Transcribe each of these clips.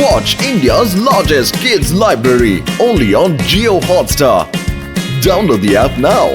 Watch India's largest kids library only on Jio Hotstar. Download the app now.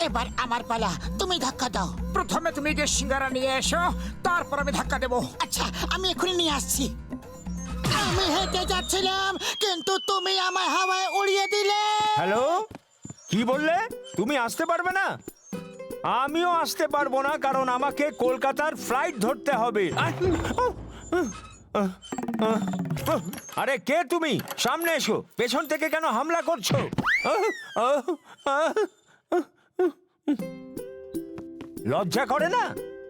এবার আমার পালা, তুমি ধাক্কা দাও। প্রথমে তুমি গিয়ে সিঙ্গারা নিয়ে এসো, তারপর আমি ধাক্কা দেবো। আচ্ছা, আমি এখনই নিয়ে আসছি। আমি হেঁটে যাচ্ছিলাম, কিন্তু তুমি আমায় হাওয়ায় উড়িয়ে দিলে। হ্যালো, কি বললে? তুমি আসতে পারবে না? আমিও আসতে পারবো না, কারণ আমাকে কলকাতার ফ্লাইট ধরতে হবে। আরে কে তুমি? সামনে এসো। পেছন থেকে কেন হামলা করছো? লজ্জা করে না?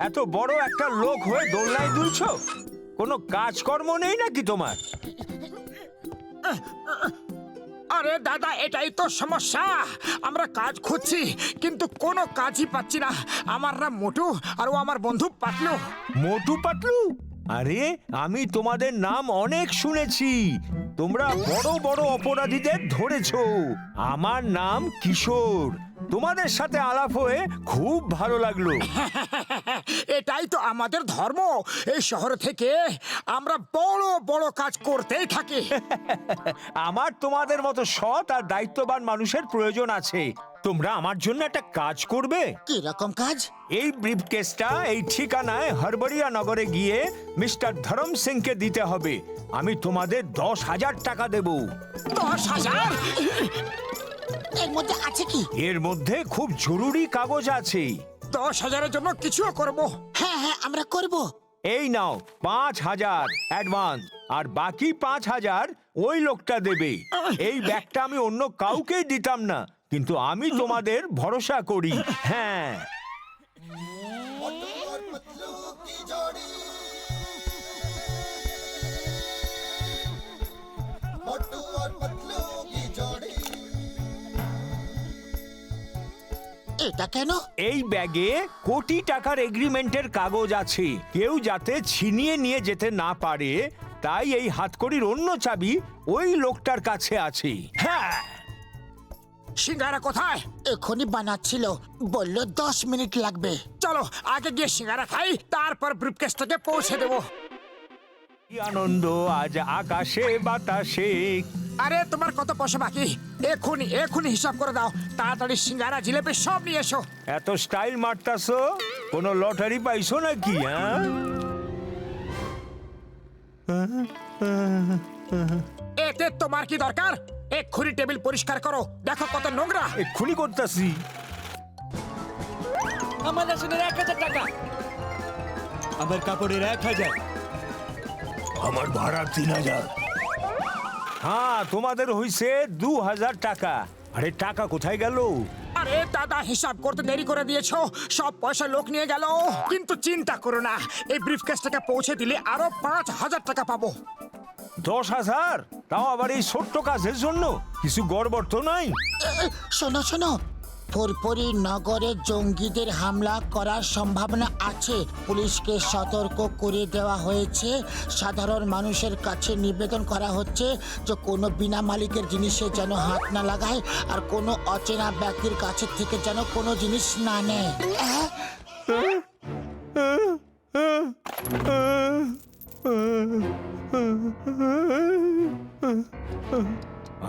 এত বড় একটা লোক হয়ে দোলনায় দুলছো? কোনো কাজকর্ম নেই নাকি তোমার? আরে দাদা, এটাই তো সমস্যা। আমরা কাজ খুঁজছি, কিন্তু কোনো কাজই পাচ্ছি না। আমার নাম মোটু, আর ও আমার বন্ধু পাতলু। মোটু পাতলু? আরে আমি তোমাদের নাম অনেক শুনেছি। তোমরা বড় বড় অপরাধীদের ধরেছো। আমার নাম কিশোর। তোমাদের সাথে আলাপ হয়ে খুব ভালো লাগলো। এটাই তো আমাদের ধর্ম। এই শহর থেকে আমরা বড় বড় কাজ করতেই থাকি। আমার তোমাদের মতো সৎ আর দায়িত্ববান মানুষের প্রয়োজন আছে। তোমরা আমার জন্য একটা কাজ করবে? কি রকম কাজ? এই ব্রিফকেসটা এই ঠিকানায় হরবড়িয়া নগরে গিয়ে মিস্টার ধরম সিংকে দিতে হবে। আমি তোমাদের 10,000 টাকা দেব। 10,000? এর মধ্যে আছে কি? এর মধ্যে খুব জরুরি কাগজ আছে। 10,000-এর জন্য কিছুও করব। হ্যাঁ হ্যাঁ, আমরা করব। এই নাও 5,000 অ্যাডভান্স, আর বাকি 5,000 ওই লোকটা দেবে। এই ব্যাগটা আমি অন্য কাউকেই দিতাম না, কিন্তু আমি তোমাদের ভরসা করি। হ্যাঁ, এটা কেন? এই ব্যাগে কোটি টাকার এগ্রিমেন্টের কাগজ আছে। কেউ যাতে ছিনিয়ে নিয়ে যেতে না পারে, তাই এই হাতকড়ির অন্য চাবি ওই লোকটার কাছে আছে। হ্যাঁ, সিঙ্গারা কোথায়? এখনই বানাচ্ছিল, বললো 10 মিনিট লাগবে। চলো আগে গিয়ে সিঙ্গারা খাই, তারপর ব্রিফকেসটাকে পৌঁছে দেবো। কি আনন্দ আজ আকাশে বাতাসে। আরে তোমার কত পয়সা বাকি? এখনই হিসাব করে দাও। তাড়াতাড়ি সিঙ্গারা জিলেপি সব নিয়ে এসো। এত স্টাইল মারতাছো? কোনো লটারি পাইছো নাকি? হ্যাঁ, এতে তোমার কি দরকার? এক্ষুনি টেবিল পরিষ্কার করো, দেখো কত নোংরা। এক্ষুনি করতেছি। আমার রেশনের 1,000 টাকা, আমার কাপড়ের 1,000, আমার ভাড়া 3,000। হ্যাঁ, তোমাদের হইছে 2,000 টাকা। আরে টাকা কোথায় গেল? আরে দাদা, হিসাব করতে দেরি করে দিয়েছো, সব পয়সা লোক নিয়ে গেল। কিন্তু চিন্তা করো না, এই ব্রিফকেসটাকে পৌঁছে দিলে আরো 5,000 টাকা পাবো। 10,000? তাও আবার এই ছোট্ট কাজের জন্য? কিছু গড়বড় তো নাই? শোনো শোনো, ফুরফুরি নগরে জঙ্গিদের হামলা করার সম্ভাবনা আছে। পুলিশকে সতর্ক করে দেওয়া হয়েছে। সাধারণ মানুষের কাছে নিবেদন করা হচ্ছে যে কোনো বিনা মালিকের জিনিসে যেন হাত না লাগায়, আর কোনো অচেনা ব্যক্তির কাছে থেকে যেন কোনো জিনিস না নেয়।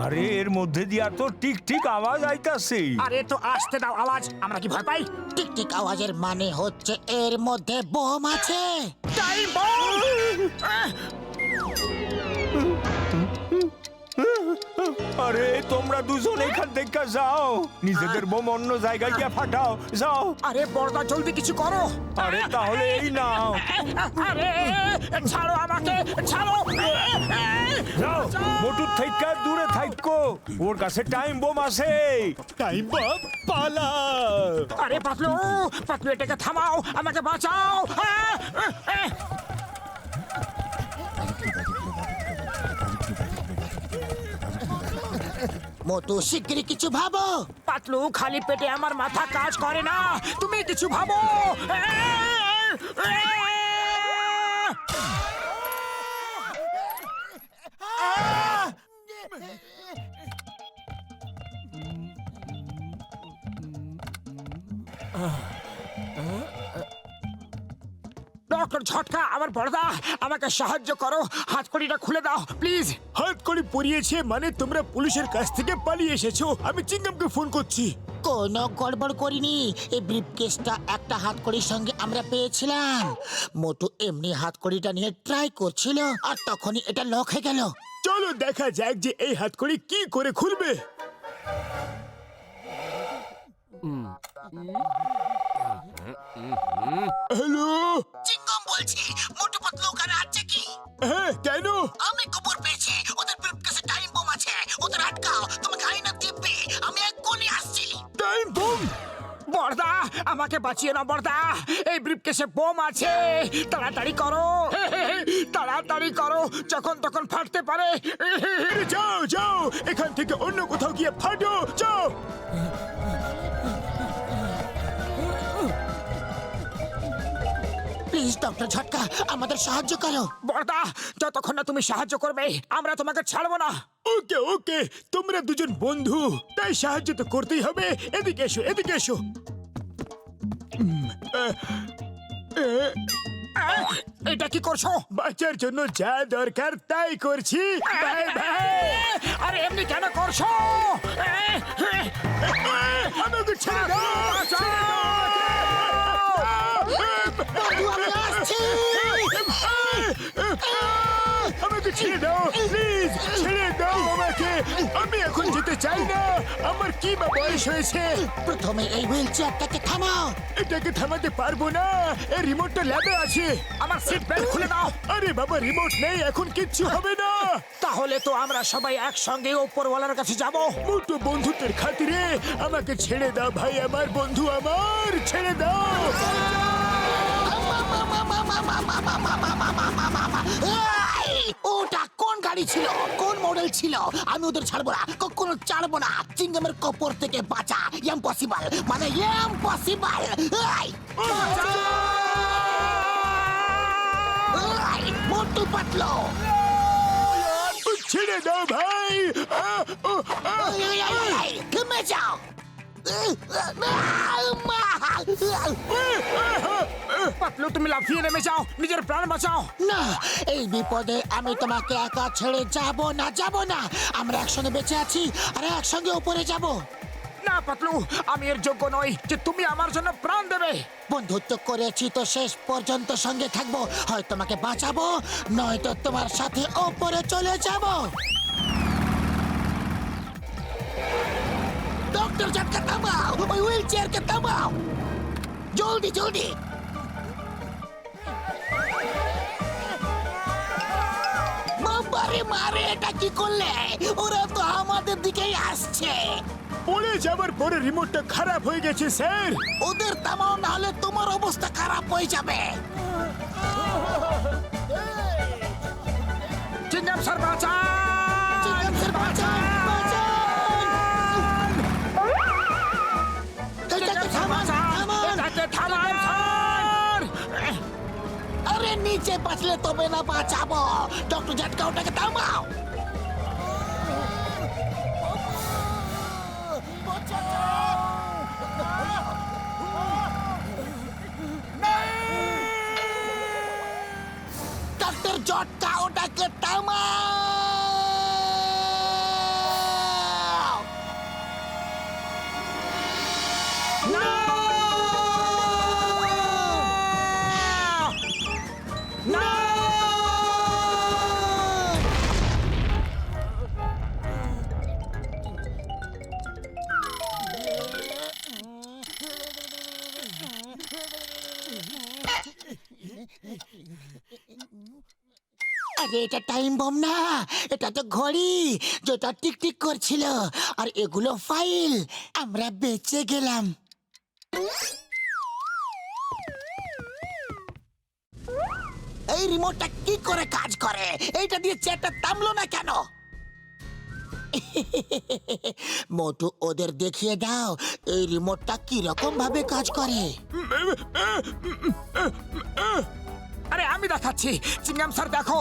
আরে এর মধ্যে দিয়া তো টিক টিক আওয়াজ আইতাছে। আরে তো আসতে দাও আওয়াজ, আমরা কি ভয় পাই? টিকটিক আওয়াজের মানে হচ্ছে এর মধ্যে বোম আছে। Time bomb! আরে তোমরা দুজন এখান থেকে যাও, নিজেদের বোম অন্য জায়গায় গিয়ে ফাটাও। যাও। আরে বড়দা, জলদি কিছু করো। আরে তাহলে এই নাও। আরে ছাড়ো আমাকে, ছাড়ো। যাও, মোটুর থেকে দূরে থাকো, ওর কাছে টাইম বোম আছে। টাইম বম, পালা। আরে পাতলু, এটাকে থামাও, আমাকে বাঁচাও। মোটু, শিগগিরই কিছু ভাবো। পাতলু, খালি পেটে আমার মাথা কাজ করে না, তুমি কিছু ভাবো। ডক্টর ঝটকা, আমার বড়দা, আমাকে সাহায্য করো, হাতকড়িটা খুলে দাও প্লিজ। হাতকড়ি পরিয়েছে মানে তোমরা পুলিশের কাছ থেকে পালিয়ে এসেছো। আমি চিংগামকে ফোন করছি। কোনো গড়বড় করিনি। এই ব্রিফকেসটা একটা হাতকড়ির সঙ্গে আমরা পেয়েছিলাম। মোটু এমনি হাতকড়িটা নিয়ে ট্রাই করছিল আর তখনই এটা লক হয়ে গেল। চলো দেখা যাক যে এই হাতকড়ি কি করে খুলবে। হ্যালো, চিংগম বলছি, মোটু পাতলু ওখানে আছে কি? হ্যাঁ কেন? আমি খবর পেয়েছি ওদের ব্রিফকেসে টাইম বোম আছে। ওদের আটকাও, তোমাকে আইনা দিব্যি। আমি এক্ষুনি আসছি। Time bomb? বড়দা, আমাকে বাঁচিয়ে নাও বড়দা, এই ব্রিফকেসে বোম আছে। তাড়াতাড়ি করো, তাড়াতাড়ি করো, যখন তখন ফাটতে পারে। যাও যাও, এখান থেকে অন্য কোথাও গিয়ে ফাটো, যাও। প্লিজ ডক্টর ঝটকা, আমাদের সাহায্য করো। বড়দা, যতক্ষণ না তুমি সাহায্য করবে আমরা তোমাকে ছাড়বো না। ওকে ওকে, তোমরা দুজন বন্ধু, তাই সাহায্য তো করতেই হবে। এদিকে এসো, এদিকে এসো। এটা কি করছো? বাচ্চার জন্য যা দরকার তাই করছি। Bye bye. আরে এমনি কেন করছো? আমাকে ছেড়ে দাও, ছেড়ে দাও। বন্ধু, আমি আসছি। আমাকে ছেড়ে দাও, প্লিজ ছেড়ে দাও আমাকে। আমি এখন যেতে চাই না। আমার কি বা বয়স হয়েছে? প্রথমে এই হুইল চেয়ারটাকে থামাও। এটাকে থামাতে পারবো না, এই রিমোটটা ল্যাবে আছে। আমার সিট বেল্ট খুলে দাও। আরে বাবা, রিমোট নেই, এখন কিচ্ছু হবে না। তাহলে তো আমরা সবাই একসঙ্গে উপরওয়ালার কাছে যাব। মোটো বন্ধুত্বের খাতিরে আমাকে ছেড়ে দাও ভাই, আমার বন্ধু, আমার ছেড়ে দাও। এই, ওটা কোন গাড়ি ছিল? কোন মডেল ছিল? আমি ওদের ছাড়বো না, কখনো ছাড়বো না। চিংগামের কপর থেকে বাঁচা ইম্পসিবল, মানে ইম্পসিবল। মোটু পাতলু, ছেড়ে দাও ভাই। থেমে যাও। পাতলু, তুমি লাফিয়ে নেমে যাও, নিজের প্রাণ বাঁচাও। না, এই বিপদে আমি তোমাকে একা ছেড়ে যাব না, যাব না। আমরা একসঙ্গে বেঁচে আছি আর একসঙ্গে উপরে যাব। না পাতলু, আমি এর যোগ্য নই যে তুমি আমার জন্য প্রাণ দেবে। বন্ধুত্ব করেছি তো শেষ পর্যন্ত সঙ্গে থাকবো। হয় তোমাকে বাঁচাবো, নয়তো তোমার সাথে ওপরে চলে যাব। ডক্টর ঝটকা থামাও, ওই হুইল চেয়ারকে থামাও, জলদি জলদি। বাবারে মারে, এটা কি করলে? ওরা তো আমাদের দিকেই আসছে। পড়ে যাবার পরে রিমোটটা খারাপ হয়ে গেছে স্যার। ওদের থামাও, নাহলে তোমার অবস্থা খারাপ হয়ে যাবে। চিংগাম স্যার বাঁচান! চিংগাম স্যার বাঁচান, বাঁচান! এটাকে থামান, থামান! এটাকে থামান, স্যার! আরে নিচে বাঁচলে তবে না বাঁচাবো। ডক্টর ঝটকা, ওটাকে থামাও। ডক্টর ঝটকা, ওটাকে থামাও। আরে এটা টাইম বম না, এটা তো ঘড়ি যেটা টিকটিক করছিল। আর এগুলো ফাইল। আমরা বেঁচে গেলাম। এই রিমোটটা কি করে কাজ করে? এইটা দিয়ে চেয়ারটা থামলো না কেন? মোটু, ওদের দেখিয়ে দাও এই রিমোটটা কি রকম ভাবে কাজ করে। আরে আমি দেখাচ্ছি। চিংগাম স্যার দেখো।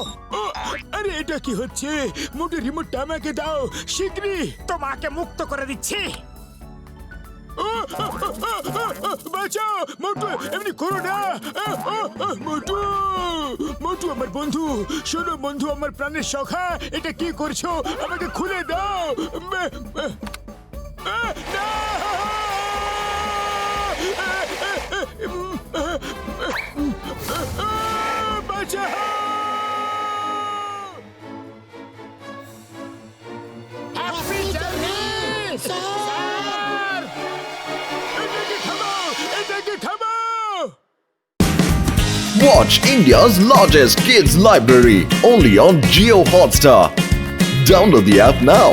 আরে এটা কি হচ্ছে? মোটো রিমোটটা আমাকে দাও শীঘ্রই। তোমাকে মুক্ত করে দিচ্ছি। বাঁচাও মোটু, এমনি করো না। মোটু, মোটু আমার বন্ধু, শোনো বন্ধু, আমার প্রাণের সখা, এটা কি করছো? আমাকে খুলে দাও। না! বাঁচাও! Happy journey sir. এটাকে থামাও, এটাকে থামাও! Watch India's largest kids library only on Geo Hotstar. Download the app now.